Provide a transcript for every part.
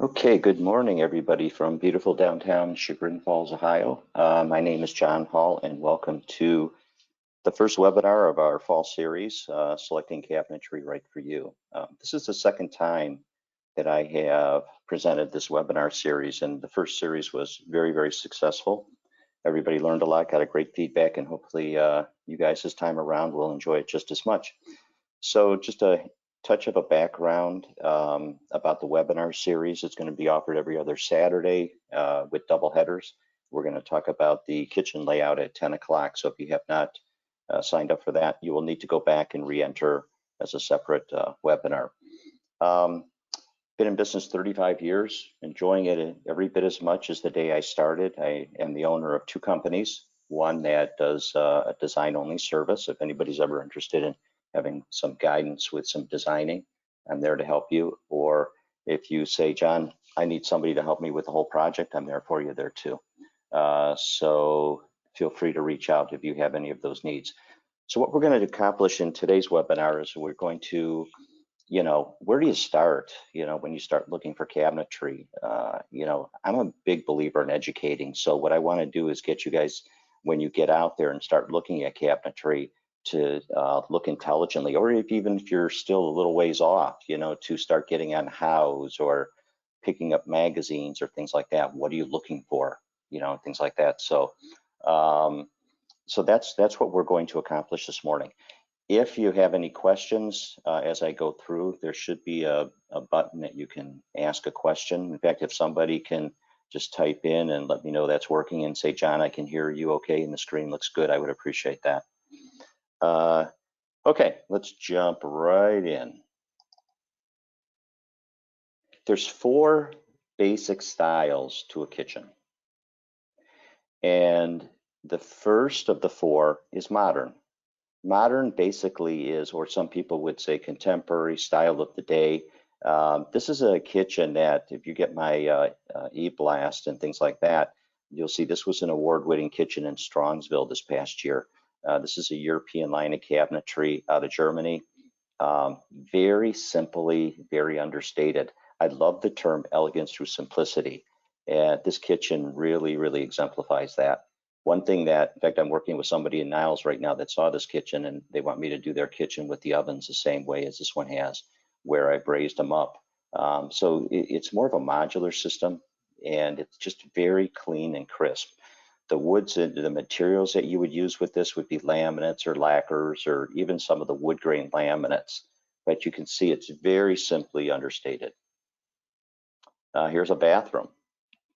Okay, good morning, everybody from beautiful downtown Chagrin Falls, Ohio. My name is John Hall, and welcome to the first webinar of our fall series, Selecting Cabinetry Right for You. This is the second time that I have presented this webinar series, and the first series was very, very successful. Everybody learned a lot, got a great feedback, and hopefully you guys this time around will enjoy it just as much. So just a touch of a background about the webinar series. It's going to be offered every other Saturday with double headers. We're going to talk about the kitchen layout at 10 o'clock. So if you have not signed up for that, you will need to go back and re-enter as a separate webinar. Been in business 35 years, enjoying it every bit as much as the day I started. I am the owner of two companies, one that does a design-only service. If anybody's ever interested in having some guidance with some designing, I'm there to help you. Or if you say, John, I need somebody to help me with the whole project, I'm there for you there too. So feel free to reach out if you have any of those needs. So what we're going to accomplish in today's webinar is we're going to, where do you start, when you start looking for cabinetry? I'm a big believer in educating. So what I want to do is get you guys, when you get out there and start looking at cabinetry, to look intelligently, or even if you're still a little ways off, to start getting on Houzz or picking up magazines or things like that. What are you looking for? Things like that. So, so that's what we're going to accomplish this morning. If you have any questions as I go through, there should be a button that you can ask a question. In fact, if somebody can just type in and let me know that's working and say, John, I can hear you okay and the screen looks good, I would appreciate that. Okay, let's jump right in. There's 4 basic styles to a kitchen. And the first of the 4 is modern. Modern basically is, or some people would say contemporary, style of the day. This is a kitchen that if you get my e-blast and things like that, you'll see this was an award-winning kitchen in Strongsville this past year. This is a European line of cabinetry out of Germany. Very simply, very understated. I love the term elegance through simplicity. And this kitchen really, really exemplifies that. One thing that, in fact, I'm working with somebody in Niles right now that saw this kitchen, and they want me to do their kitchen with the ovens the same way as this one has, where I've raised them up. So it's more of a modular system, and it's just very clean and crisp. The woods and the materials that you would use with this would be laminates or lacquers or even some of the wood grain laminates. But you can see it's very simply understated. Here's a bathroom.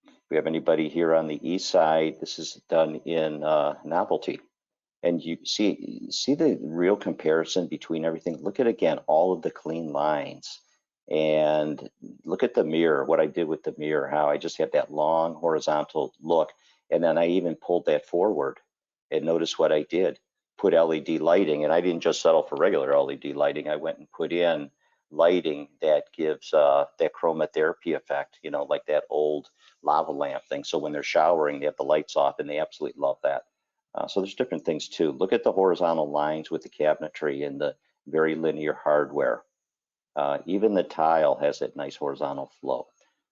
If we have anybody here on the east side, this is done in Novelty. And you see the real comparison between everything. Look at, again, all of the clean lines. And look at the mirror, what I did with the mirror, how I just had that long horizontal look. And then I even pulled that forward. And notice what I did, put LED lighting. And I didn't just settle for regular LED lighting. I went and put in lighting that gives that chromotherapy effect, like that old lava lamp thing. So when they're showering, they have the lights off, and they absolutely love that. So there's different things too. Look at the horizontal lines with the cabinetry and the very linear hardware. Even the tile has that nice horizontal flow.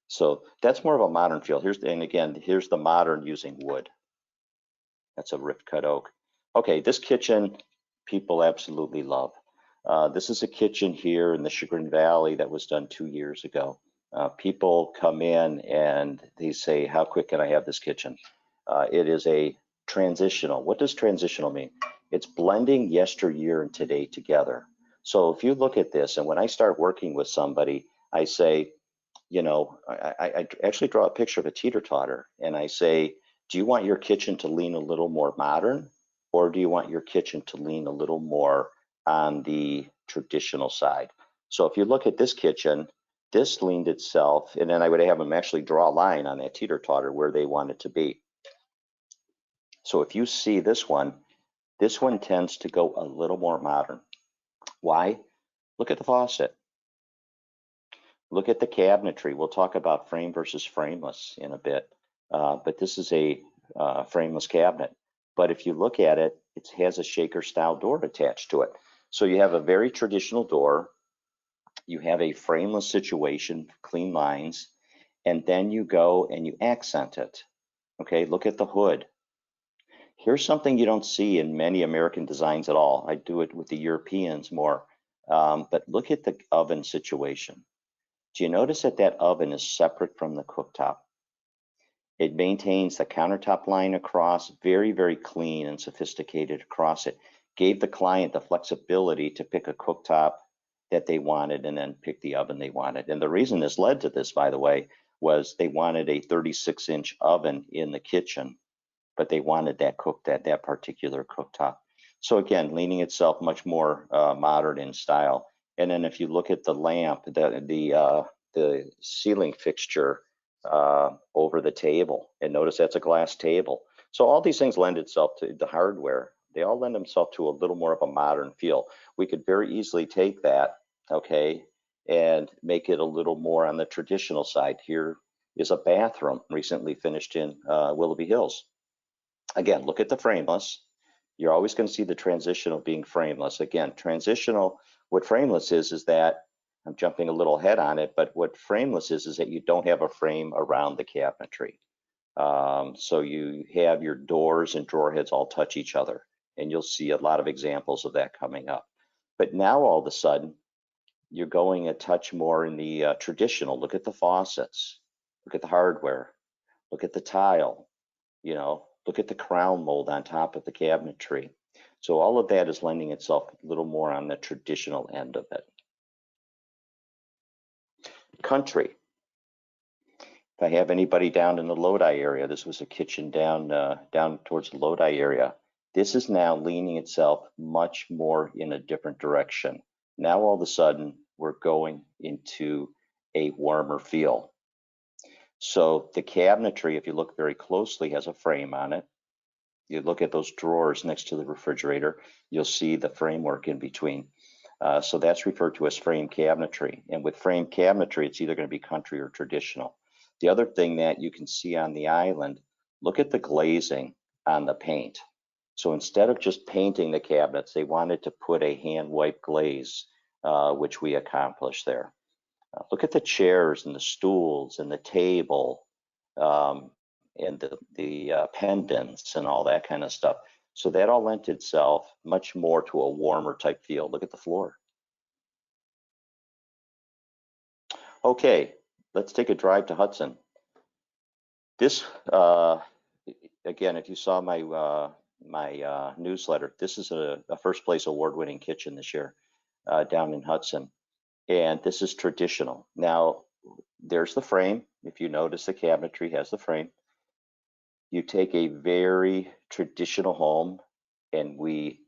So that's more of a modern feel. Here's the modern using wood. That's a rift cut oak. Okay, this kitchen people absolutely love. This is a kitchen here in the Chagrin Valley that was done 2 years ago. People come in and they say, how quick can I have this kitchen? It is a transitional. What does transitional mean? It's blending yesteryear and today together. So if you look at this, and when I start working with somebody, I say, I actually draw a picture of a teeter-totter, and I say, do you want your kitchen to lean a little more modern, or do you want your kitchen to lean a little more on the traditional side? So if you look at this kitchen, this leaned itself, and then I would have them actually draw a line on that teeter-totter where they want it to be. So if you see this one tends to go a little more modern. Why? Look at the faucet. Look at the cabinetry. We'll talk about frame versus frameless in a bit, but this is a frameless cabinet. But if you look at it, it has a shaker style door attached to it. So you have a very traditional door. You have a frameless situation, clean lines, and then you go and you accent it. Okay, look at the hood. Here's something you don't see in many American designs at all. I do it with the Europeans more, but look at the oven situation. Do you notice that that oven is separate from the cooktop? It maintains the countertop line across, very, very clean and sophisticated across it. Gave the client the flexibility to pick a cooktop that they wanted and then pick the oven they wanted. And the reason this led to this, by the way, was they wanted a 36-inch oven in the kitchen, but they wanted that cooked at that particular cooktop. So again, leaning itself much more modern in style. And then if you look at the lamp, the ceiling fixture over the table, and notice that's a glass table. So all these things lend itself to the hardware. They all lend themselves to a little more of a modern feel. We could very easily take that, okay, and make it a little more on the traditional side. Here is a bathroom recently finished in Willoughby Hills. Again, look at the frameless. You're always going to see the transitional being frameless. Again, transitional, what frameless is that, I'm jumping a little ahead on it, but what frameless is that you don't have a frame around the cabinetry. So you have your doors and drawer heads all touch each other, and you'll see a lot of examples of that coming up. But now all of a sudden, you're going a touch more in the traditional. Look at the faucets, look at the hardware, look at the tile, you know, look at the crown mold on top of the cabinetry. So all of that is lending itself a little more on the traditional end of it. Country. If I have anybody down in the Lodi area, this was a kitchen down towards the Lodi area. This is now leaning itself much more in a different direction. Now all of a sudden we're going into a warmer feel. So the cabinetry, if you look very closely, has a frame on it. You look at those drawers next to the refrigerator, you'll see the framework in between. So that's referred to as frame cabinetry. And with frame cabinetry, it's either going to be country or traditional. The other thing that you can see on the island, look at the glazing on the paint. So instead of just painting the cabinets, they wanted to put a hand wipe glaze, which we accomplished there. Look at the chairs and the stools and the table. And the pendants and all that kind of stuff. So that all lent itself much more to a warmer type feel. Look at the floor. Okay, let's take a drive to Hudson. This, again, if you saw my newsletter, this is a first place award-winning kitchen this year down in Hudson. And this is traditional. Now, there's the frame. If you notice, the cabinetry has the frame. You take a very traditional home and we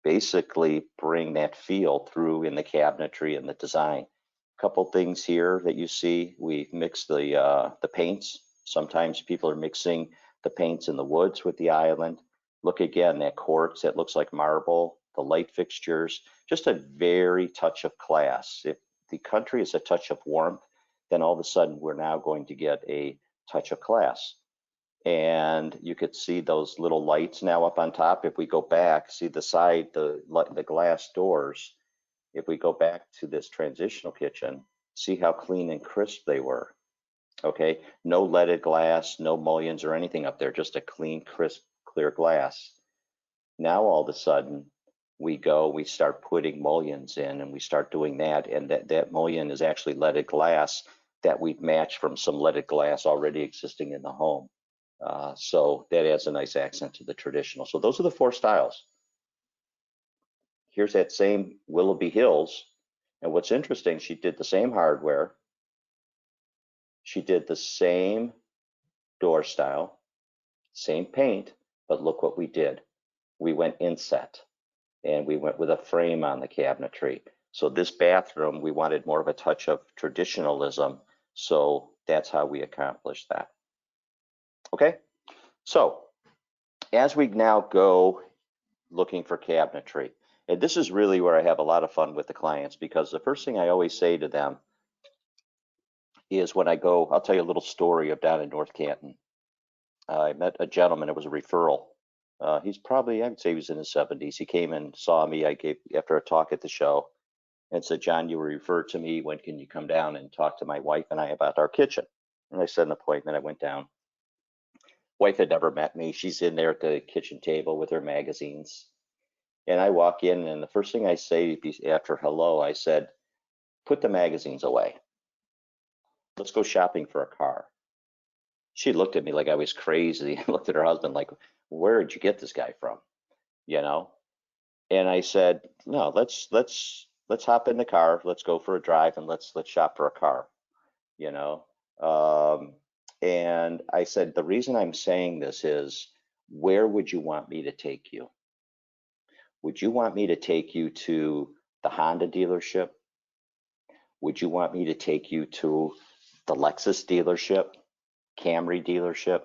basically bring that feel through in the cabinetry and the design. A couple things here that you see, we mix the paints. Sometimes people are mixing the paints in the woods with the island. Look again, that quartz that looks like marble, the light fixtures, just a very touch of class. If the country is a touch of warmth, then all of a sudden we're now going to get a touch of class. And you could see those little lights now up on top. If we go back, see the side, the glass doors. If we go back to this transitional kitchen, see how clean and crisp they were. Okay, no leaded glass, no mullions or anything up there, just a clean, crisp, clear glass. Now all of a sudden we start putting mullions in, and we start doing that, and that mullion is actually leaded glass that we've matched from some leaded glass already existing in the home. So that adds a nice accent to the traditional. So those are the four styles. Here's that same Willoughby Hills. And what's interesting, she did the same hardware. She did the same door style, same paint, but look what we did. We went inset, and we went with a frame on the cabinetry. So this bathroom, we wanted more of a touch of traditionalism. So that's how we accomplished that. Okay. So as we now go looking for cabinetry, and this is really where I have a lot of fun with the clients, because the first thing I always say to them is when I go, I'll tell you a little story of down in North Canton. I met a gentleman, it was a referral. He's probably, I would say he was in his 70s. He came and saw me, after a talk at the show, and said, John, you were referred to me, when can you come down and talk to my wife and I about our kitchen? And I set an appointment. I went down. Wife had never met me. She's in there at the kitchen table with her magazines. And I walk in, and the first thing I say after hello, I said, put the magazines away. Let's go shopping for a car. She looked at me like I was crazy. Looked at her husband like, where did you get this guy from? You know? And I said, no, let's hop in the car. Let's go for a drive and let's shop for a car, you know? Um, and I said, the reason I'm saying this is, where would you want me to take you? Would you want me to take you to the Honda dealership? Would you want me to take you to the Lexus dealership, Camry dealership?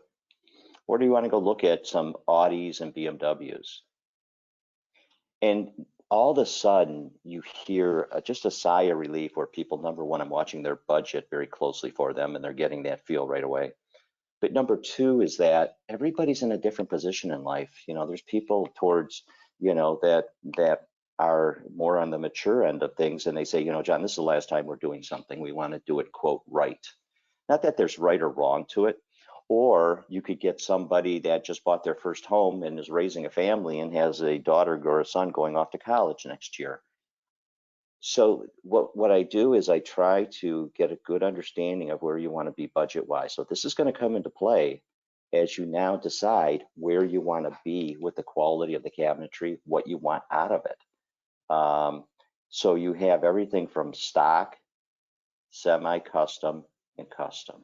Or do you want to go look at some Audis and BMWs? And all of a sudden, you hear just a sigh of relief where people, number one, I'm watching their budget very closely for them and they're getting that feel right away. But number two is that everybody's in a different position in life. You know, there's people towards, that are more on the mature end of things, and they say, John, this is the last time we're doing something. We want to do it, quote, right. Not that there's right or wrong to it. Or you could get somebody that just bought their first home and is raising a family and has a daughter or a son going off to college next year. So what I do is I try to get a good understanding of where you want to be budget wise. So this is going to come into play as you now decide where you want to be with the quality of the cabinetry, what you want out of it. So you have everything from stock, semi-custom, and custom.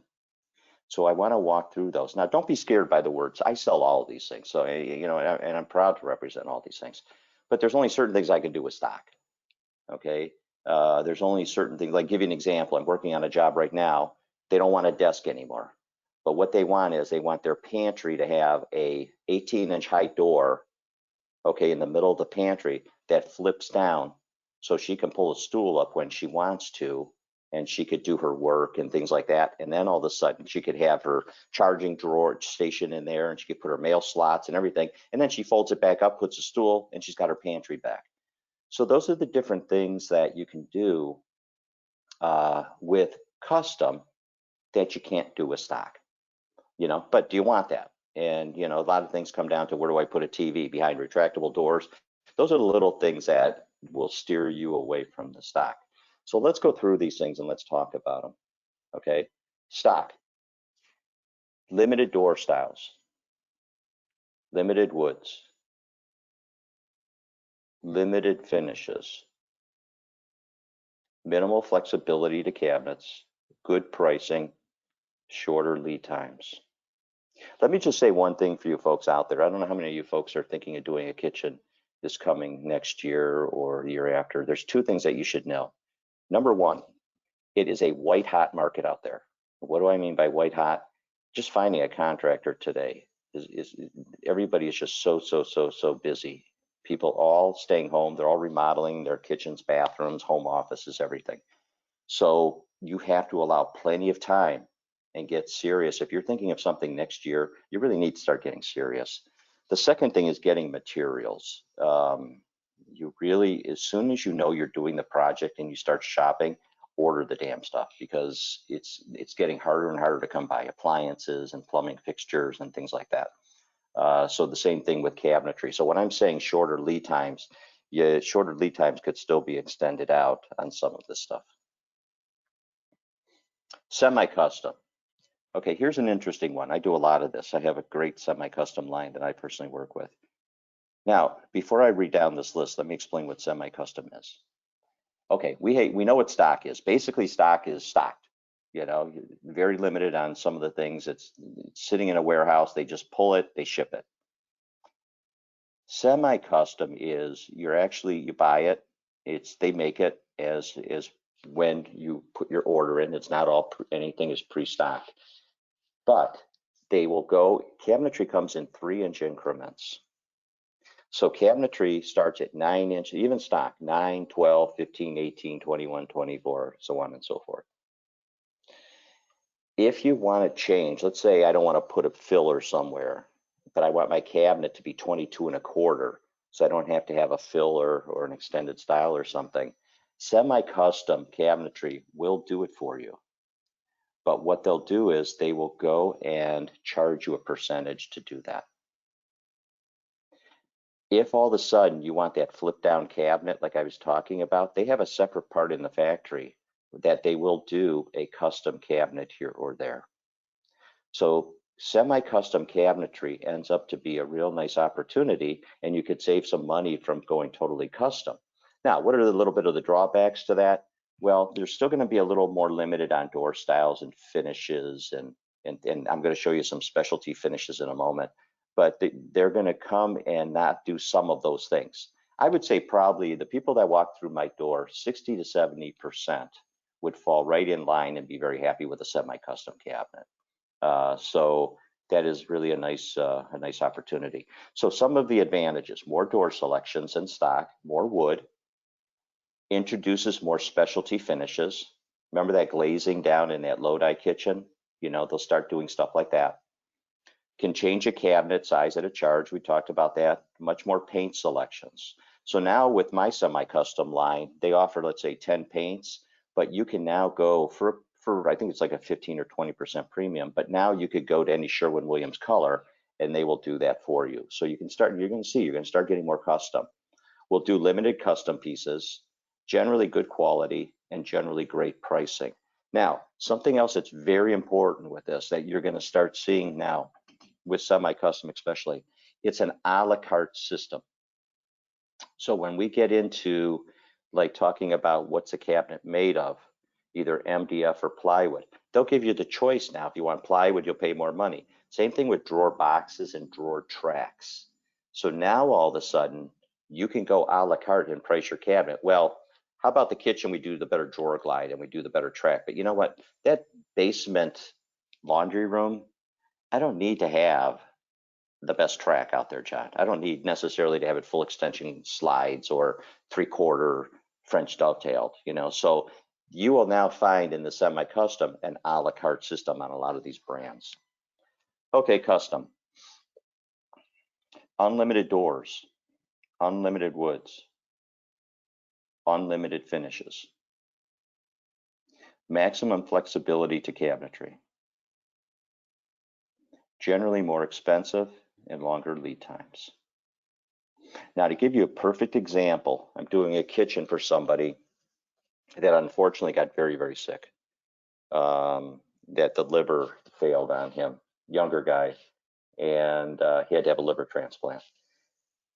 So I want to walk through those. Now, don't be scared by the words. I sell all of these things. So, and I'm proud to represent all these things. But there's only certain things I can do with stock. Okay. There's only certain things, like give you an example. I'm working on a job right now. They don't want a desk anymore. But what they want is they want their pantry to have a 18-inch height door, okay, in the middle of the pantry that flips down so she can pull a stool up when she wants to, and she could do her work and things like that. And then all of a sudden she could have her charging drawer station in there, and she could put her mail slots and everything. And then she folds it back up, puts a stool, and she's got her pantry back. So those are the different things that you can do with custom that you can't do with stock, but do you want that? And, a lot of things come down to, where do I put a TV behind retractable doors? Those are the little things that will steer you away from the stock. So let's go through these things and let's talk about them. Okay. Stock, limited door styles, limited woods, limited finishes, minimal flexibility to cabinets, good pricing, shorter lead times. Let me just say one thing for you folks out there. I don't know how many of you folks are thinking of doing a kitchen this coming next year or the year after. There's two things that you should know. Number one, it is a white hot market out there. What do I mean by white hot? Just finding a contractor today is everybody is just so busy. People all staying home. They're all remodeling their kitchens, bathrooms, home offices, everything. So you have to allow plenty of time and get serious. If you're thinking of something next year, you really need to start getting serious. The second thing is getting materials. You really, as soon as you know you're doing the project and you start shopping, order the damn stuff, because it's getting harder and harder to come by appliances and plumbing fixtures and things like that. So the same thing with cabinetry. So when I'm saying shorter lead times, shorter lead times could still be extended out on some of this stuff. Semi-custom. Okay, here's an interesting one. I do a lot of this. I have a great semi-custom line that I personally work with. Now, before I read down this list, let me explain what semi-custom is. Okay, we know what stock is. Basically, stock is stocked. Very limited on some of the things. It's sitting in a warehouse. They just pull it, they ship it. Semi-custom is you buy it. They make it as when you put your order in. It's not all anything is pre-stocked. But they will go, cabinetry comes in 3-inch increments. So cabinetry starts at 9-inch, even stock, 9, 12, 15, 18, 21, 24, so on and so forth. If you want to change, let's say I don't want to put a filler somewhere, but I want my cabinet to be 22 1/4, so I don't have to have a filler or an extended style or something. Semi-custom cabinetry will do it for you. But what they'll do is they will go and charge you a percentage to do that. If all of a sudden you want that flip down cabinet like I was talking about, they have a separate part in the factory that they will do a custom cabinet here or there. So semi-custom cabinetry ends up to be a real nice opportunity, and you could save some money from going totally custom. Now, what are the little bit of the drawbacks to that? Well, they're still going to be a little more limited on door styles and finishes, and I'm going to show you some specialty finishes in a moment, but they're going to come and not do some of those things. I would say probably the people that walk through my door, 60 to 70% would fall right in line and be very happy with a semi-custom cabinet. So that is really a nice opportunity. So some of the advantages: more door selections in stock, more wood, introduces more specialty finishes. Remember that glazing down in that Lodi kitchen? You know, they'll start doing stuff like that. Can change a cabinet size at a charge. We talked about that. Much more paint selections. So now with my semi-custom line, they offer, let's say, 10 paints, but you can now go for I think it's like a 15 or 20% premium, but now you could go to any Sherwin-Williams color and they will do that for you. So you can start, you're going to start getting more custom. We'll do limited custom pieces, generally good quality and generally great pricing. Now, something else that's very important with this that you're going to start seeing now with semi-custom especially, it's an a la carte system. So when we get into like talking about what's a cabinet made of, either MDF or plywood, they'll give you the choice now. If you want plywood, you'll pay more money. Same thing with drawer boxes and drawer tracks. So now all of a sudden you can go a la carte and price your cabinet. Well, how about the kitchen? We do the better drawer glide and we do the better track. But you know what? That basement laundry room, I don't need to have the best track out there, John. I don't need necessarily to have it full extension slides or 3/4 French dovetailed, you know. So you will now find in the semi-custom an a la carte system on a lot of these brands. Okay, custom. Unlimited doors, unlimited woods, unlimited finishes, maximum flexibility to cabinetry, generally more expensive and longer lead times. Now, to give you a perfect example, I'm doing a kitchen for somebody that unfortunately got very, very sick. That the liver failed on him, younger guy, and he had to have a liver transplant.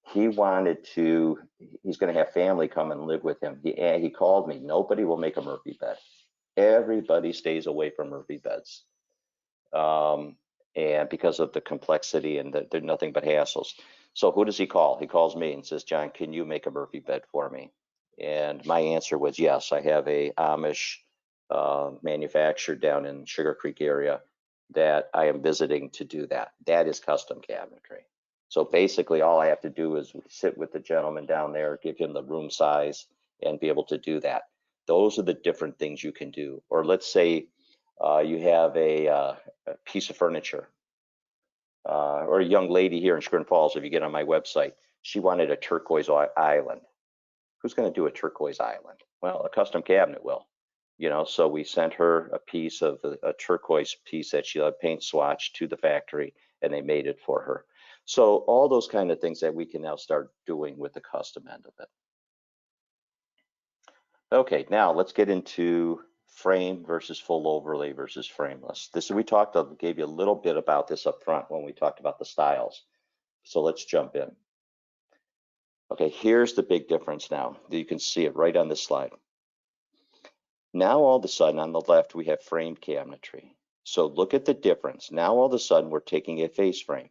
He wanted to, he's going to have family come and live with him. He called me, nobody will make a Murphy bed. Everybody stays away from Murphy beds. And because of the complexity and they're nothing but hassles. So who does he call? He calls me and says, John, can you make a Murphy bed for me? And my answer was yes. I have a Amish manufacturer down in Sugar Creek area that I am visiting to do that. That is custom cabinetry. So basically all I have to do is sit with the gentleman down there, give him the room size and be able to do that. Those are the different things you can do. Or let's say you have a piece of furniture or a young lady here in Chagrin Falls, if you get on my website, she wanted a turquoise island. Who's going to do a turquoise island? Well, a custom cabinet will. You know, so we sent her a piece of a turquoise piece that she had paint swatched to the factory and they made it for her. So all those kind of things that we can now start doing with the custom end of it. Okay, now let's get into frame versus full overlay versus frameless. This we talked, gave you a little bit about this up front when we talked about the styles. So let's jump in. Okay, here's the big difference now. You can see it right on this slide. Now all of a sudden on the left we have framed cabinetry. So look at the difference. Now all of a sudden we're taking a face frame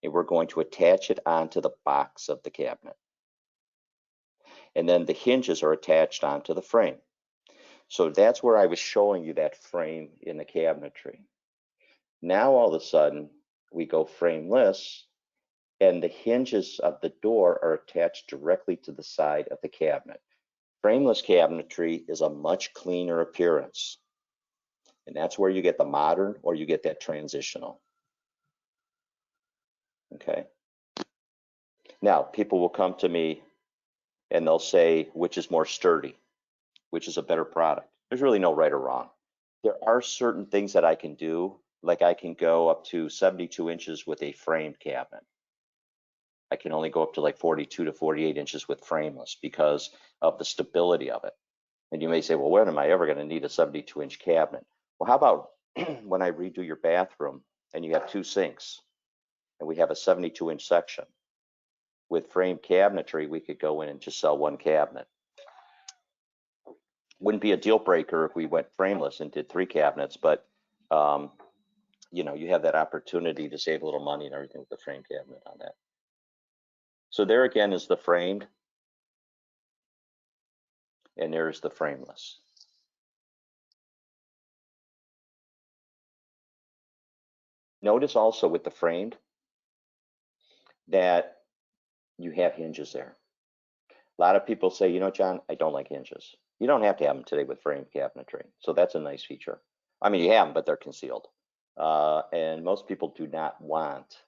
and we're going to attach it onto the box of the cabinet. And then the hinges are attached onto the frame. So that's where I was showing you that frame in the cabinetry. Now all of a sudden we go frameless and the hinges of the door are attached directly to the side of the cabinet. Frameless cabinetry is a much cleaner appearance. And that's where you get the modern or you get that transitional. Okay. Now, people will come to me and they'll say, which is more sturdy, which is a better product. There's really no right or wrong. There are certain things that I can do, like I can go up to 72 inches with a framed cabinet. I can only go up to like 42 to 48 inches with frameless because of the stability of it. And you may say, well, when am I ever going to need a 72-inch cabinet? Well, how about when I redo your bathroom and you have two sinks and we have a 72-inch section? With framed cabinetry, we could go in and just sell one cabinet. Wouldn't be a deal breaker if we went frameless and did 3 cabinets, but you know, you have that opportunity to save a little money and everything with the frame cabinet on that. So there again is the framed, and there's the frameless. Notice also with the framed that you have hinges there. A lot of people say, you know, John, I don't like hinges. You don't have to have them today with framed cabinetry. So that's a nice feature. I mean, you have them, but they're concealed. And most people do not want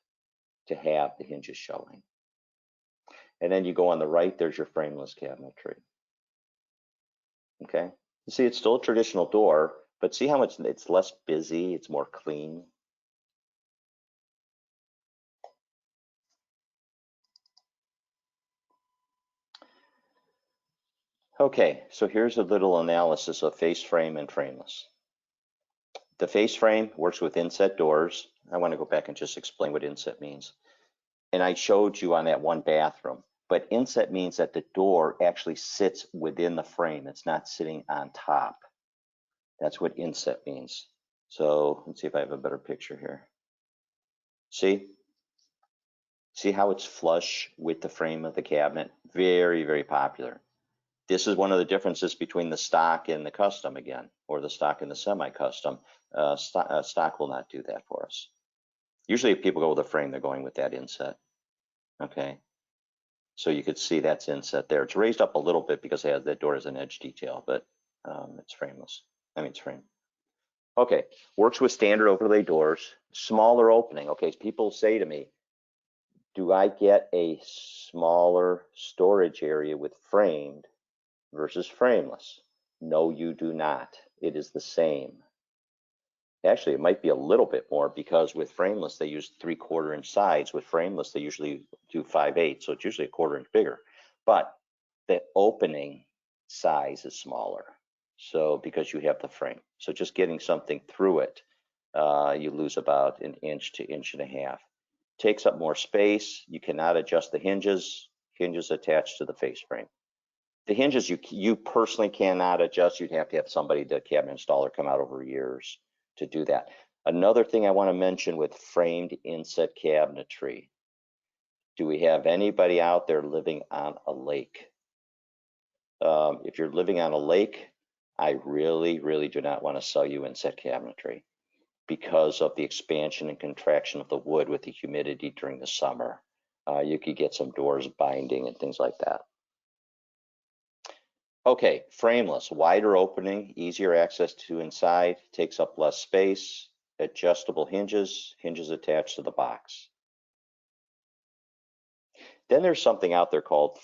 to have the hinges showing. And then you go on the right, there's your frameless cabinetry. Okay. You see, it's still a traditional door, but see how much it's less busy, it's more clean. Okay, so here's a little analysis of face frame and frameless. The face frame works with inset doors. I want to go back and just explain what inset means. And I showed you on that one bathroom, but inset means that the door actually sits within the frame. It's not sitting on top. That's what inset means. So let's see if I have a better picture here. See how it's flush with the frame of the cabinet? Very, very popular. This is one of the differences between the stock and the custom again, or the stock and the semi-custom. Stock will not do that for us. Usually if people go with a frame, they're going with that inset. Okay, so you could see that's inset there. It's raised up a little bit because it has that door as an edge detail, but it's frameless. I mean, it's frame. Okay, works with standard overlay doors, smaller opening. Okay, people say to me, do I get a smaller storage area with framed versus frameless? No, you do not. It is the same. Actually, it might be a little bit more because with frameless, they use 3/4 inch sides. With frameless, they usually do 5/8, so it's usually a 1/4 inch bigger. But the opening size is smaller. So because you have the frame. So just getting something through it, you lose about 1 inch to 1.5 inches. Takes up more space. You cannot adjust the hinges. Hinges attached to the face frame. The hinges you personally cannot adjust. You'd have to have somebody, the cabinet installer, come out over years to do that. Another thing I want to mention with framed inset cabinetry. Do we have anybody out there living on a lake? If you're living on a lake, I really, really do not want to sell you inset cabinetry because of the expansion and contraction of the wood with the humidity during the summer. You could get some doors binding and things like that. Okay, frameless, wider opening, easier access to inside, takes up less space, adjustable hinges, hinges attached to the box. Then there's something out there called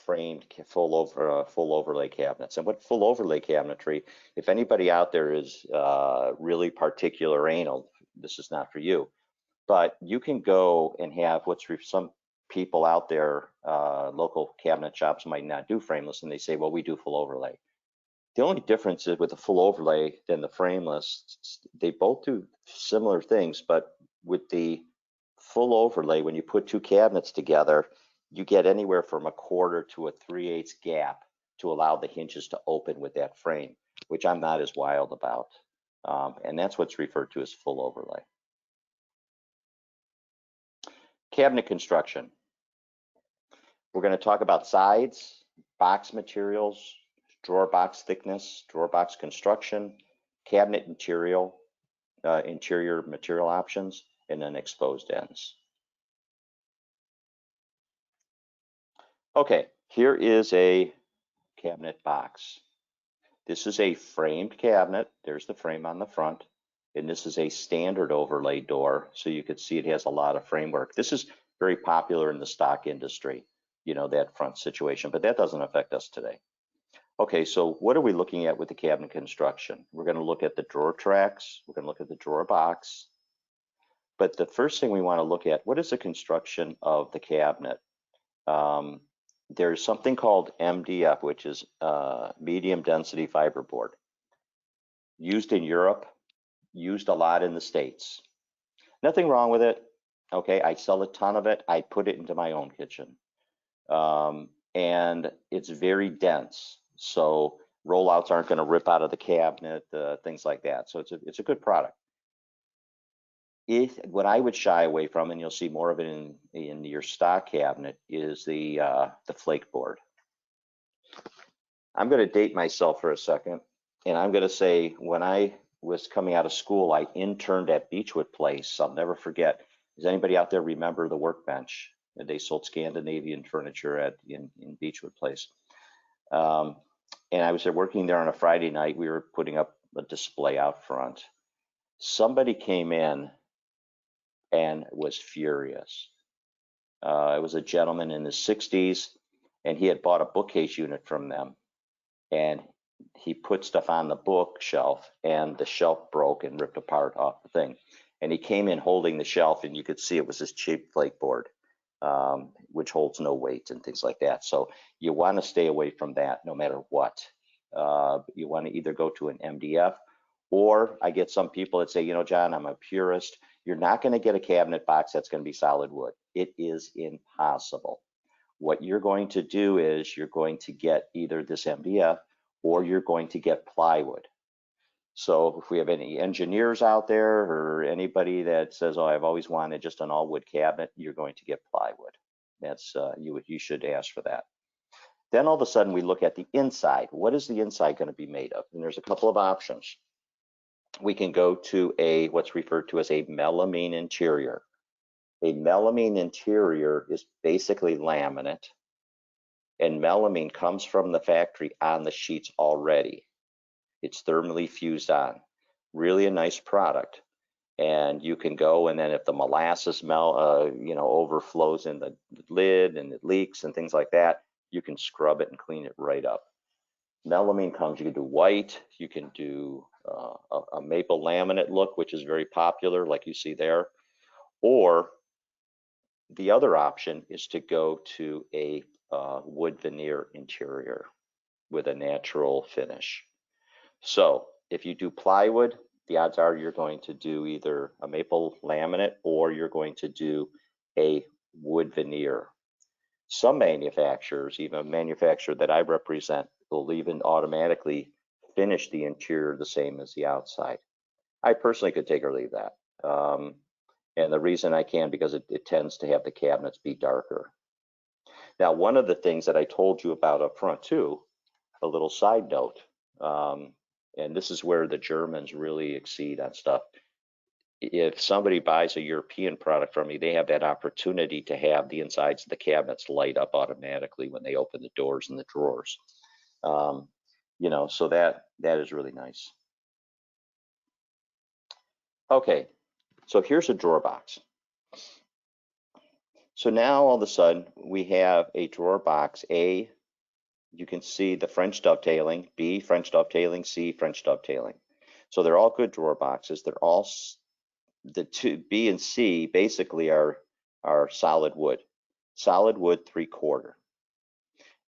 framed full overlay cabinets. And what full overlay cabinetry, if anybody out there is really particular anal, this is not for you, but you can go and have some people out there, local cabinet shops might not do frameless, and they say, well, we do full overlay. The only difference is with the full overlay than the frameless, they both do similar things, but with the full overlay, when you put 2 cabinets together, you get anywhere from 1/4 to 3/8 gap to allow the hinges to open with that frame, which I'm not as wild about. And that's what's referred to as full overlay. Cabinet construction. We're going to talk about sides, box materials, drawer box thickness, drawer box construction, cabinet interior material options, and then exposed ends. Okay, here is a cabinet box. This is a framed cabinet. There's the frame on the front. And this is a standard overlay door. So you could see it has a lot of framework. This is very popular in the stock industry, you know, that front situation, but that doesn't affect us today. Okay, so what are we looking at with the cabinet construction? We're going to look at the drawer tracks. We're going to look at the drawer box. But the first thing we want to look at, what is the construction of the cabinet? There's something called MDF, which is medium density fiberboard, used in Europe, used a lot in the States. Nothing wrong with it. Okay, I sell a ton of it. I put it into my own kitchen. And it's very dense. So rollouts aren't going to rip out of the cabinet, things like that. So it's a good product. What I would shy away from, and you'll see more of it in your stock cabinet, is the flake board. I'm going to date myself for a second, and I'm going to say when I was coming out of school, I interned at Beechwood Place. I'll never forget. Does anybody out there remember the Workbench? They sold Scandinavian furniture in Beechwood Place. And I was working there on a Friday night. We were putting up a display out front. Somebody came in and was furious. It was a gentleman in his 60s, and he had bought a bookcase unit from them. And he put stuff on the bookshelf, and the shelf broke and ripped apart off the thing. And he came in holding the shelf, and you could see it was this cheap flake board, which holds no weight and things like that. So you want to stay away from that no matter what. You want to either go to an MDF, or I get some people that say, you know, John, I'm a purist. You're not going to get a cabinet box that's going to be solid wood. It is impossible. What you're going to do is you're going to get either this MDF or you're going to get plywood. So if we have any engineers out there or anybody that says, oh, I've always wanted just an all wood cabinet, you're going to get plywood. That's you should ask for that. Then all of a sudden we look at the inside. What is the inside going to be made of? And there's a couple of options. We can go to what's referred to as a melamine interior. A melamine interior is basically laminate, and melamine comes from the factory on the sheets already. It's thermally fused on. Really a nice product. And you can go, and then if the molasses overflows in the lid and it leaks and things like that, you can scrub it and clean it right up. Melamine comes, you can do white, you can do a maple laminate look, which is very popular, like you see there. Or the other option is to go to a wood veneer interior with a natural finish. So if you do plywood, the odds are you're going to do either a maple laminate or you're going to do a wood veneer. Some manufacturers, even a manufacturer that I represent, will even automatically finish the interior the same as the outside. I personally could take or leave that. And the reason I can, because it tends to have the cabinets be darker. Now, one of the things that I told you about up front too, a little side note, and this is where the Germans really exceed on stuff. If somebody buys a European product from me, they have that opportunity to have the insides of the cabinets light up automatically when they open the doors and the drawers. So that is really nice. Okay, so here's a drawer box. So now all of a sudden we have a drawer box. A, you can see the French dovetailing. B, French dovetailing. C, French dovetailing. So they're all good drawer boxes. They're all, the two, B and C basically are solid wood. Solid wood 3/4.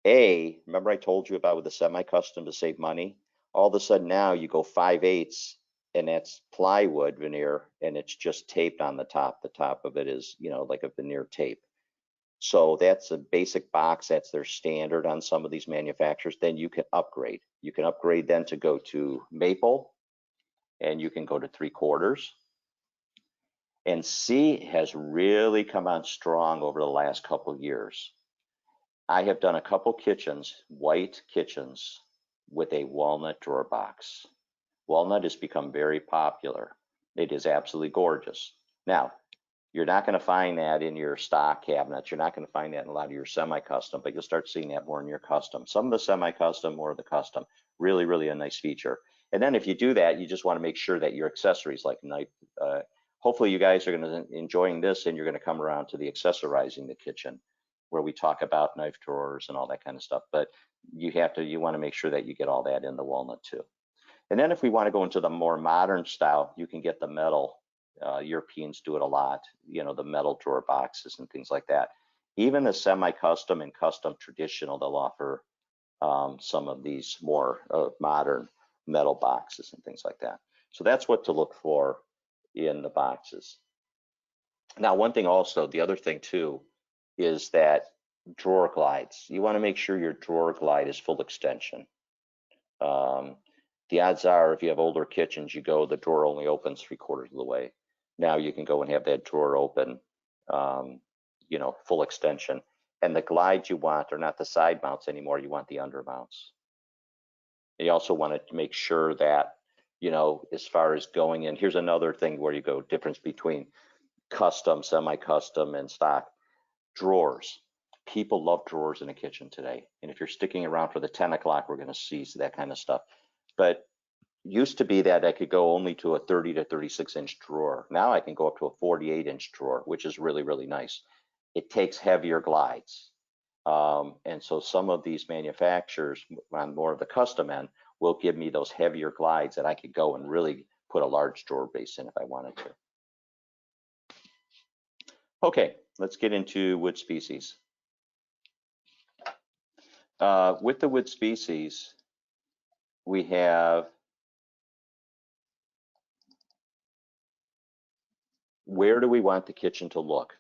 A, remember I told you about with the semi-custom to save money? All of a sudden now you go 5/8, and that's plywood veneer, and it's just taped on the top. The top of it is, like a veneer tape. So that's a basic box. That's their standard on some of these manufacturers. Then you can upgrade. You can upgrade then to go to maple, and you can go to 3/4. And C has really come on strong over the last couple of years. I have done a couple kitchens, white kitchens, with a walnut drawer box. Walnut has become very popular. It is absolutely gorgeous. Now, you're not going to find that in your stock cabinets. You're not going to find that in a lot of your semi-custom, but you'll start seeing that more in your custom. Some of the semi-custom, more of the custom. Really, really a nice feature. And then if you do that, you just want to make sure that your accessories, like knife, hopefully you guys are going to enjoying this, and you're going to come around to the accessorizing the kitchen, where we talk about knife drawers and all that kind of stuff. But you want to make sure that you get all that in the walnut too. And then if we want to go into the more modern style, you can get the metal. Europeans do it a lot, you know, the metal drawer boxes and things like that. Even the semi-custom and custom traditional, they'll offer some of these more modern metal boxes and things like that. So that's what to look for in the boxes. Now, one thing also, the other thing too, is that drawer glides. You want to make sure your drawer glide is full extension. The odds are, if you have older kitchens, the drawer only opens 3/4 of the way. Now you can go and have that drawer open, you know, full extension. And the glides you want are not the side mounts anymore. You want the under mounts. You also want to make sure that, you know, as far as going in, here's another thing where you go difference between custom, semi-custom, and stock. Drawers. People love drawers in a kitchen today. And if you're sticking around for the 10 o'clock, we're going to see that kind of stuff. But used to be that I could go only to a 30 to 36-inch drawer. Now I can go up to a 48-inch drawer, which is really, really nice. It takes heavier glides. And so some of these manufacturers on more of the custom end will give me those heavier glides that I could go and really put a large drawer base in if I wanted to. Okay, let's get into wood species. With the wood species, we have where do we want the kitchen to look?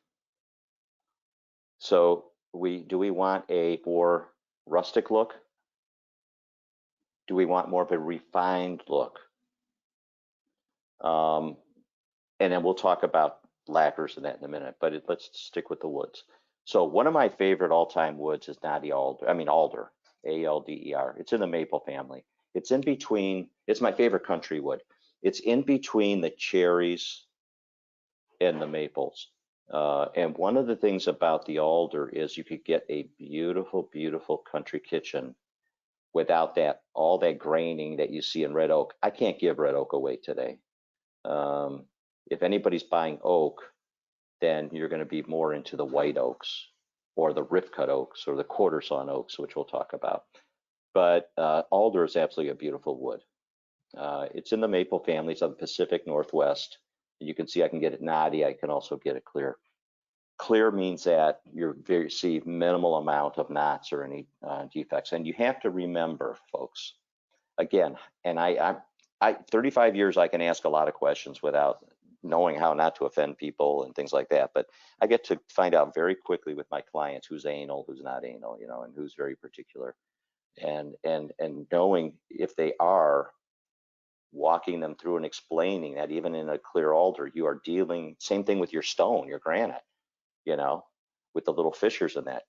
So do we want a more rustic look? Do we want more of a refined look? And then we'll talk about lacquers and that in a minute, but let's stick with the woods. So one of my favorite all-time woods is alder, A-L-D-E-R. It's in the maple family. It's in between, it's my favorite country wood. It's in between the cherries and the maples. And one of the things about the alder is you could get a beautiful, beautiful country kitchen without all that graining that you see in red oak. I can't give red oak away today. If anybody's buying oak, then you're going to be more into the white oaks or the rip cut oaks or the quarter sawn oaks, which we'll talk about. But alder is absolutely a beautiful wood. It's in the maple family. It's of the Pacific Northwest. You can see I can get it knotty. I can also get it clear. Clear means that you see minimal amount of knots or any defects. And you have to remember, folks, again, and I 35 years, I can ask a lot of questions without knowing how not to offend people and things like that. But I get to find out very quickly with my clients who's anal, who's not anal, you know, and who's very particular. And knowing if they are, walking them through and explaining that even in a clear alder, you are dealing, same thing with your stone, your granite, you know, with the little fissures in that,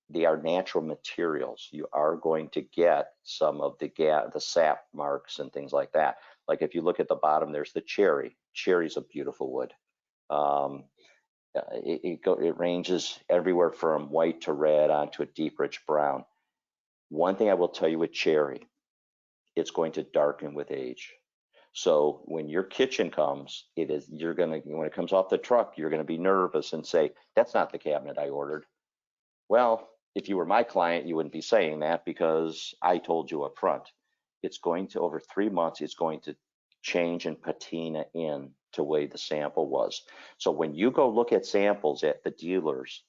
they are natural materials. You are going to get some of the sap marks and things like that. Like if you look at the bottom, there's the cherry. Cherry's a beautiful wood. It ranges everywhere from white to red onto a deep, rich brown. One thing I will tell you with cherry, it's going to darken with age. So when your kitchen comes, when it comes off the truck, you're gonna be nervous and say, that's not the cabinet I ordered. Well, if you were my client, you wouldn't be saying that because I told you up front. It's going to, over 3 months, it's going to change and patina in to the way the sample was. So when you go look at samples at the dealers,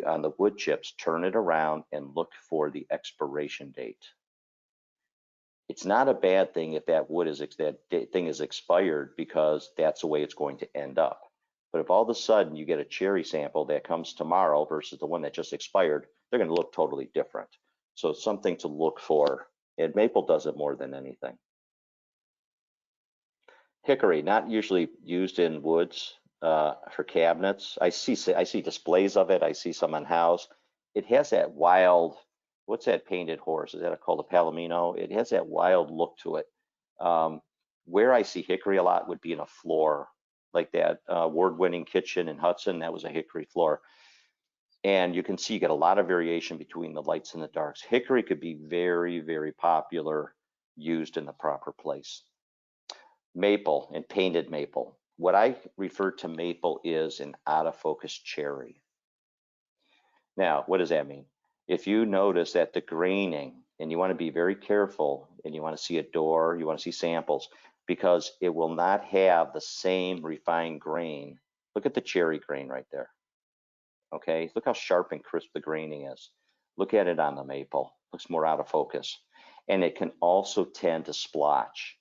on the wood chips, turn it around and look for the expiration date. It's not a bad thing if that thing is expired, because that's the way it's going to end up. But if all of a sudden you get a cherry sample that comes tomorrow versus the one that just expired, they're going to look totally different. So it's something to look for, and maple does it more than anything. Hickory, not usually used in woods for cabinets. I see displays of it. I see some on house. It has that wild, what's that painted horse? Is that called a palomino? It has that wild look to it. Where I see hickory a lot would be in a floor, like that award-winning kitchen in Hudson. That was a hickory floor. And you can see you get a lot of variation between the lights and the darks. Hickory could be very, very popular, used in the proper place. Maple and painted maple. What I refer to maple is an out-of-focus cherry. Now, what does that mean? If you notice that the graining And you want to be very careful, and you want to see a door, you want to see samples, because it will not have the same refined grain. Look at the cherry grain right there. Okay, look how sharp and crisp the graining is. Look at it on the maple. Looks more out of focus. And it can also tend to splotch.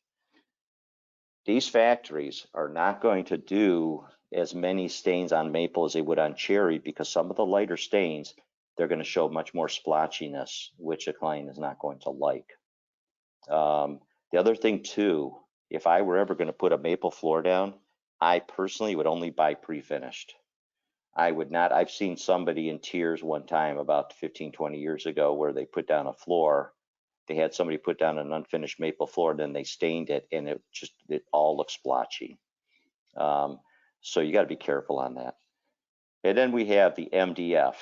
These factories are not going to do as many stains on maple as they would on cherry, because some of the lighter stains, they're going to show much more splotchiness, which a client is not going to like. The other thing too, if I were ever going to put a maple floor down, I personally would only buy pre-finished. I would not. I've seen somebody in tears one time about 15, 20 years ago where they put down a floor. They had somebody put down an unfinished maple floor, and then they stained it, and it all looks splotchy. So you got to be careful on that. And then we have the MDF.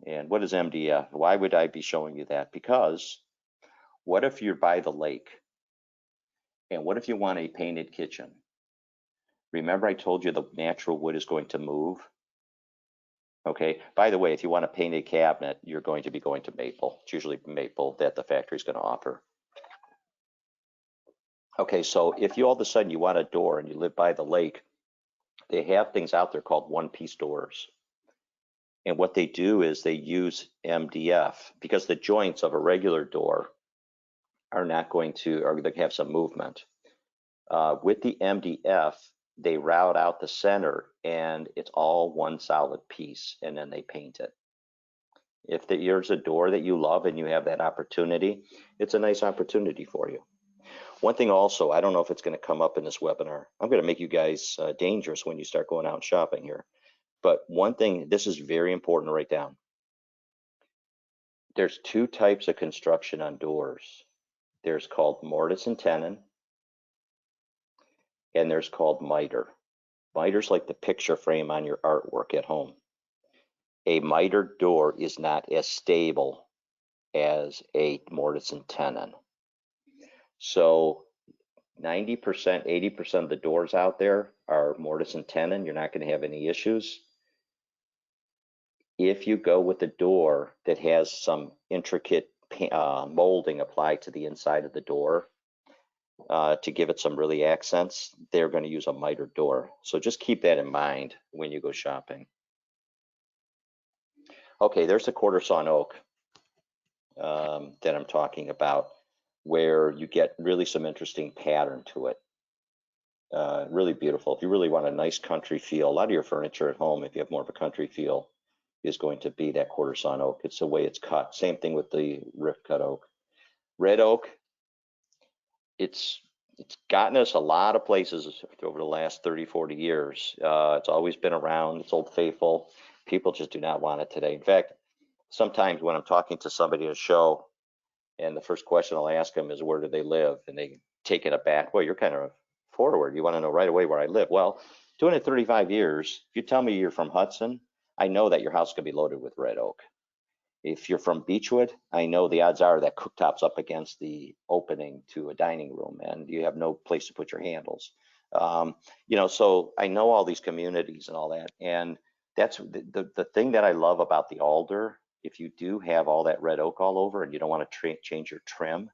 And what is MDF? Why would I be showing you that? Because what if you're by the lake? And what if you want a painted kitchen? Remember I told you the natural wood is going to move? Okay, by the way, if you want a painted cabinet, you're going to be going to maple. It's usually maple that the factory is going to offer. Okay, so if you all of a sudden you want a door and you live by the lake, they have things out there called one-piece doors. And what they do is they use MDF, because the joints of a regular door are not going to, or they have some movement. With the MDF, they route out the center, and it's all one solid piece, and then they paint it. If there's a door that you love and you have that opportunity, it's a nice opportunity for you. One thing also, I don't know if it's going to come up in this webinar. I'm going to make you guys dangerous when you start going out shopping here. But one thing, this is very important to write down. There's two types of construction on doors. There's called mortise and tenon, and there's called miter. Miter's like the picture frame on your artwork at home. A miter door is not as stable as a mortise and tenon. So 90%, 80% of the doors out there are mortise and tenon. You're not going to have any issues. If you go with a door that has some intricate molding applied to the inside of the door to give it some really accents, they're going to use a miter door. So just keep that in mind when you go shopping. Okay, there's a quarter sawn oak that I'm talking about, where you get really some interesting pattern to it. Really beautiful. If you really want a nice country feel, a lot of your furniture at home, if you have more of a country feel, is going to be that quarter sawn oak. It's the way it's cut. Same thing with the rift cut oak. Red oak, it's gotten us a lot of places over the last 30, 40 years. It's always been around. It's old faithful. People just do not want it today. In fact, sometimes when I'm talking to somebody at a show, and the first question I'll ask them is, where do they live? And they take it aback. Well, you're kind of forward. You want to know right away where I live. Well, doing it 35 years, if you tell me you're from Hudson, I know that your house is going to be loaded with red oak. If you're from Beechwood, I know the odds are that cooktop's up against the opening to a dining room, and you have no place to put your handles. So I know all these communities and all that. And that's the thing that I love about the alder. If you do have all that red oak all over and you don't want to change your trim,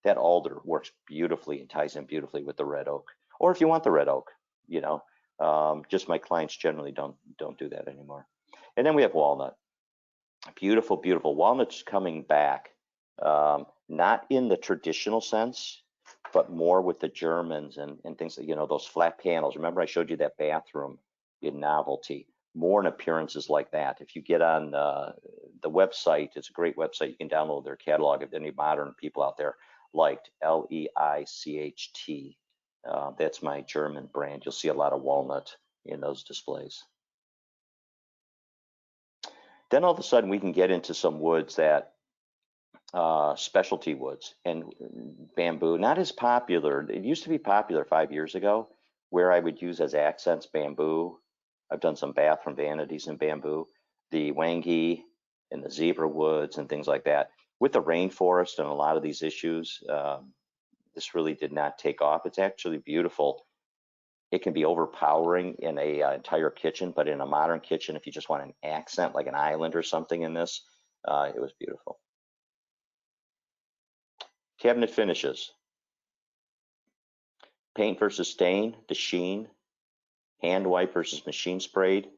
that alder works beautifully and ties in beautifully with the red oak. Or if you want the red oak, just my clients generally don't do that anymore. And then we have walnut. Beautiful, beautiful. Walnut's coming back, not in the traditional sense, but more with the Germans and things that, those flat panels. Remember I showed you that bathroom in Novelty? More in appearances like that. If you get on the website, it's a great website. You can download their catalog if any modern people out there liked LEICHT. That's my German brand. You'll see a lot of walnut in those displays. Then all of a sudden we can get into some woods that specialty woods, and bamboo, not as popular. It used to be popular 5 years ago, where I would use as accents bamboo. I've done some bathroom vanities in bamboo, the wangi and the zebra woods and things like that. With the rainforest and a lot of these issues, this really did not take off. It's actually beautiful. It can be overpowering in a entire kitchen, but in a modern kitchen, if you just want an accent like an island or something in this, it was beautiful. Cabinet finishes. Paint versus stain, the sheen, hand wipe versus machine sprayed,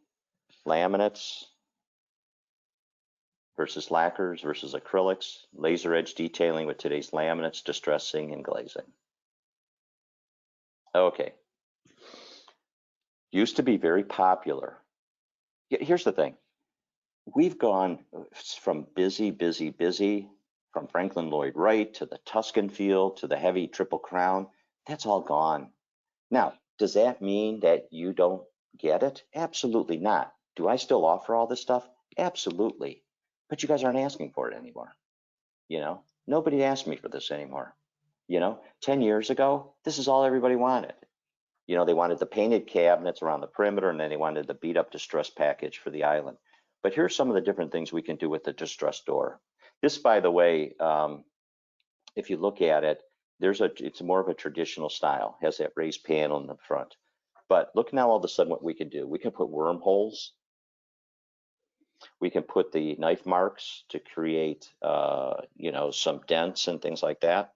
laminates versus lacquers versus acrylics, laser edge detailing with today's laminates, distressing and glazing. Okay. Used to be very popular. Here's the thing. We've gone from busy, from Franklin Lloyd Wright to the Tuscan Field to the heavy Triple Crown. That's all gone. Now, does that mean that you don't get it? Absolutely not. Do I still offer all this stuff? Absolutely. But you guys aren't asking for it anymore. Nobody asked me for this anymore. 10 years ago, this is all everybody wanted. They wanted the painted cabinets around the perimeter, and then they wanted the beat up distress package for the island. But here's some of the different things we can do with the distress door. This, by the way, if you look at it, it's more of a traditional style, has that raised panel in the front. But look now all of a sudden what we can do. We can put wormholes. We can put the knife marks to create, some dents and things like that.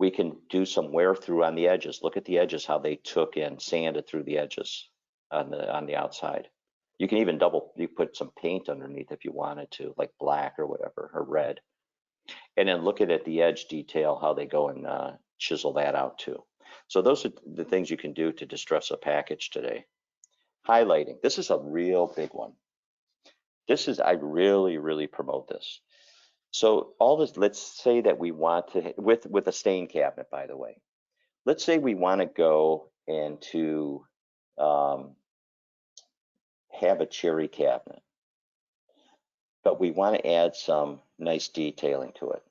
We can do some wear through on the edges. Look at the edges, how they took and sanded through the edges on the outside. You can even you put some paint underneath if you wanted to, like black or whatever, or red. And then look at the edge detail, how they go and chisel that out too. So those are the things you can do to distress a package today. Highlighting, this is a real big one. I really promote this. So all this, let's say that we want to, with a stain cabinet, by the way, let's say we want to go and to have a cherry cabinet, but we want to add some nice detailing to it.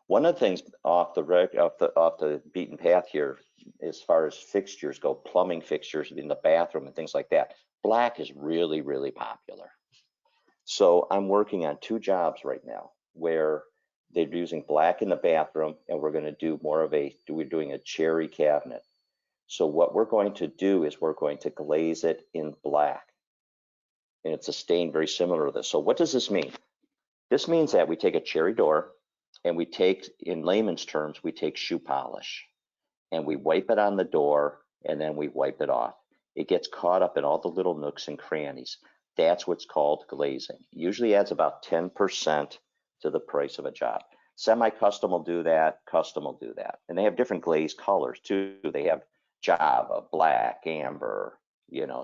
One of the things off the beaten path here, as far as fixtures go, plumbing fixtures in the bathroom and things like that, black is really popular. So I'm working on 2 jobs right now where they're using black in the bathroom, and we're going to do we're doing a cherry cabinet. So what we're going to do is we're going to glaze it in black. And it's a stain very similar to this. So what does this mean? This means that we take a cherry door and we take, in layman's terms, we take shoe polish and we wipe it on the door and then we wipe it off. It gets caught up in all the little nooks and crannies. That's what's called glazing. It usually adds about 10% to the price of a job. Semi-custom will do that, custom will do that. And they have different glaze colors too. They have Java, black, amber,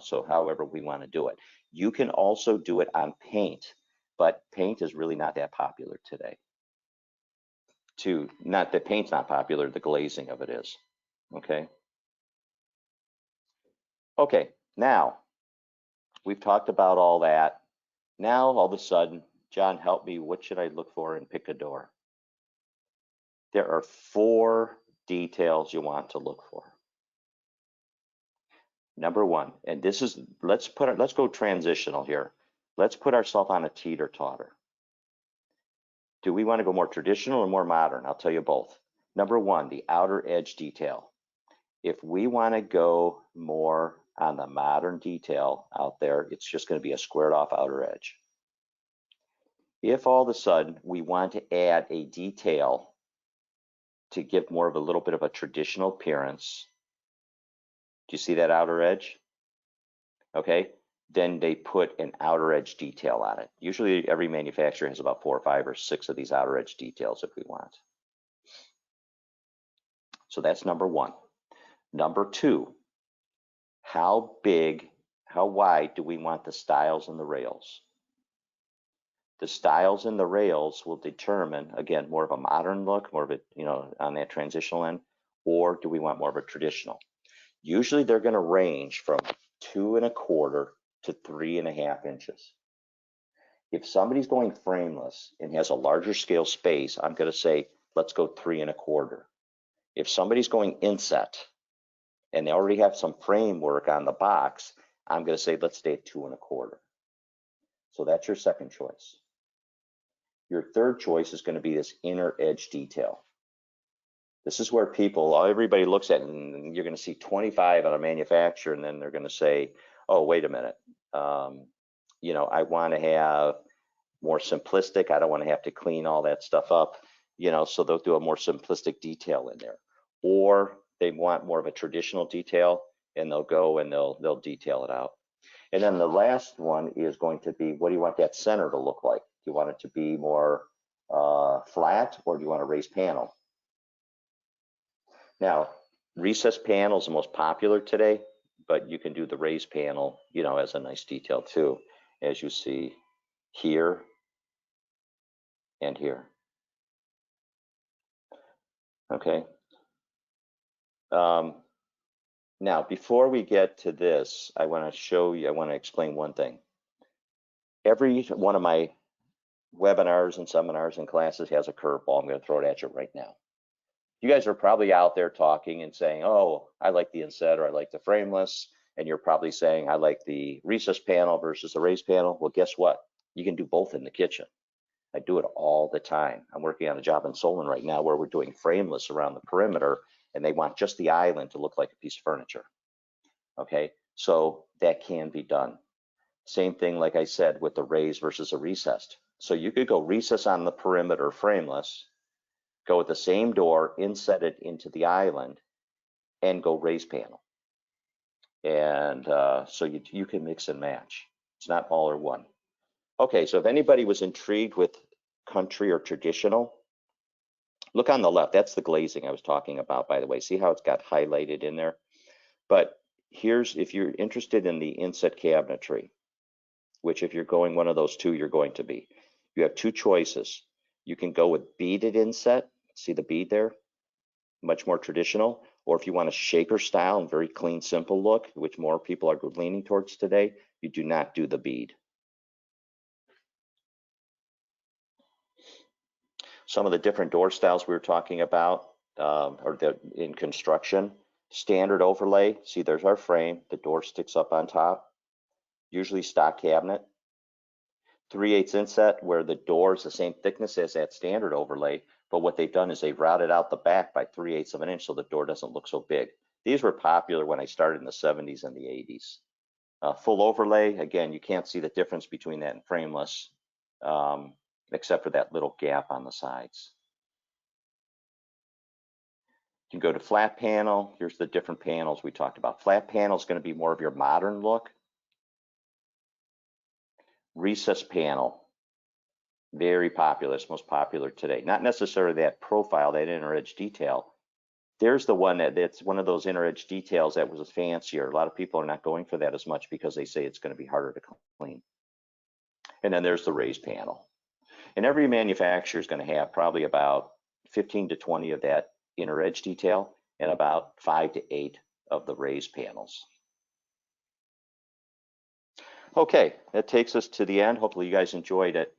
so however we want to do it. You can also do it on paint, but paint is really not that popular today. Not that paint's not popular, the glazing of it is. Okay. Okay, now we've talked about all that. Now all of a sudden, John, help me, what should I look for and pick a door? There are 4 details you want to look for. Number 1, and this is, let's go transitional here. Let's put ourselves on a teeter-totter. Do we want to go more traditional or more modern? I'll tell you both. Number 1, the outer edge detail. If we want to go more on the modern detail out there, it's just going to be a squared off outer edge. If all of a sudden we want to add a detail to give more of a little bit of a traditional appearance, do you see that outer edge? Okay, then they put an outer edge detail on it. Usually every manufacturer has about 4 or 5 or 6 of these outer edge details if we want. So that's number 1. Number 2, how wide do we want the stiles and the rails? The stiles and the rails will determine, again, more of a modern look, more of it, on that transitional end, or do we want more of a traditional? Usually they're going to range from 2 1/4 to 3 1/2 inches. If somebody's going frameless and has a larger scale space, I'm going to say, let's go 3 1/4. If somebody's going inset and they already have some framework on the box, I'm going to say, let's stay at 2 1/4. So that's your second choice. Your third choice is going to be this inner edge detail. This is where everybody looks at it, and you're going to see 25 on a manufacturer, and then they're going to say, oh, wait a minute. I want to have more simplistic. I don't want to have to clean all that stuff up. so they'll do a more simplistic detail in there. Or they want more of a traditional detail, and they'll go and they'll detail it out. And then the last one is going to be, what do you want that center to look like? Do you want it to be more flat, or do you want a raised panel? Now, recessed panel is the most popular today, but you can do the raised panel, as a nice detail too, as you see here and here. Okay. Now, before we get to this, I want to explain one thing. Every one of my webinars and seminars and classes has a curveball. I'm going to throw it at you right now. You guys are probably out there talking and saying, oh, I like the inset, or I like the frameless. And you're probably saying, I like the recessed panel versus the raised panel. Well, guess what? You can do both in the kitchen. I do it all the time. I'm working on a job in Solon right now where we're doing frameless around the perimeter, and they want just the island to look like a piece of furniture. Okay, so that can be done. Same thing, like I said, with the raised versus a recessed. So you could go recess on the perimeter frameless, go with the same door, inset it into the island, and go raised panel. And so you can mix and match. It's not all or one. Okay, so if anybody was intrigued with country or traditional, look on the left. That's the glazing I was talking about, by the way. See how it's got highlighted in there? But here's, if you're interested in the inset cabinetry, which if you're going one of those two, you're going to be. You have two choices. You can go with beaded inset. See the bead there? Much more traditional. Or if you want a shaker style and very clean, simple look, which more people are leaning towards today, you do not do the bead. Some of the different door styles we were talking about in construction. Standard overlay, see there's our frame, the door sticks up on top, usually stock cabinet. 3/8 inset, where the door is the same thickness as that standard overlay, but what they've done is they've routed out the back by 3/8 of an inch so the door doesn't look so big. These were popular when I started in the 70s and the 80s. Full overlay, again, you can't see the difference between that and frameless, except for that little gap on the sides. You can go to flat panel. Here's the different panels we talked about. Flat panel is going to be more of your modern look. Recessed panel, very popular. It's most popular today. Not necessarily that profile, that inner edge detail. There's the one that's one of those inner edge details that was fancier. A lot of people are not going for that as much because they say it's going to be harder to clean. And then there's the raised panel. And every manufacturer is going to have probably about 15 to 20 of that inner edge detail and about 5 to 8 of the raised panels. Okay, that takes us to the end. Hopefully you guys enjoyed it.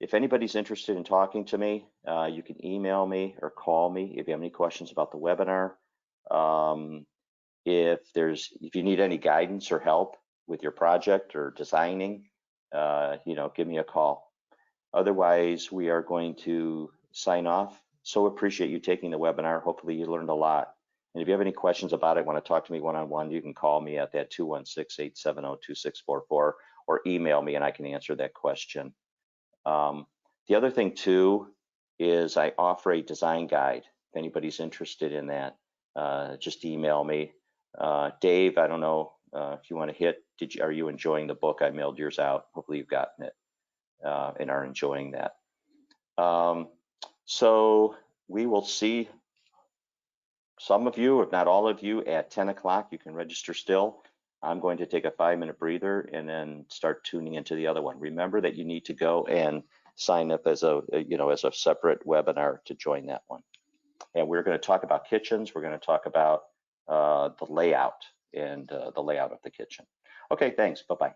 If anybody's interested in talking to me, you can email me or call me if you have any questions about the webinar. If you need any guidance or help with your project or designing, give me a call. Otherwise, we are going to sign off. So appreciate you taking the webinar. Hopefully you learned a lot. And if you have any questions about it, want to talk to me one-on-one, you can call me at that 216-870-2644 or email me and I can answer that question. The other thing too is I offer a design guide. If anybody's interested in that, just email me. Dave, I don't know if you want to hit, are you enjoying the book? I mailed yours out. Hopefully you've gotten it and are enjoying that. So we will see some of you, if not all of you, at 10 o'clock. You can register still. I'm going to take a 5-minute breather and then start tuning into the other one. Remember that you need to go and sign up as a separate webinar to join that one. And we're going to talk about kitchens. We're going to talk about the layout and the layout of the kitchen. Okay, thanks. Bye-bye.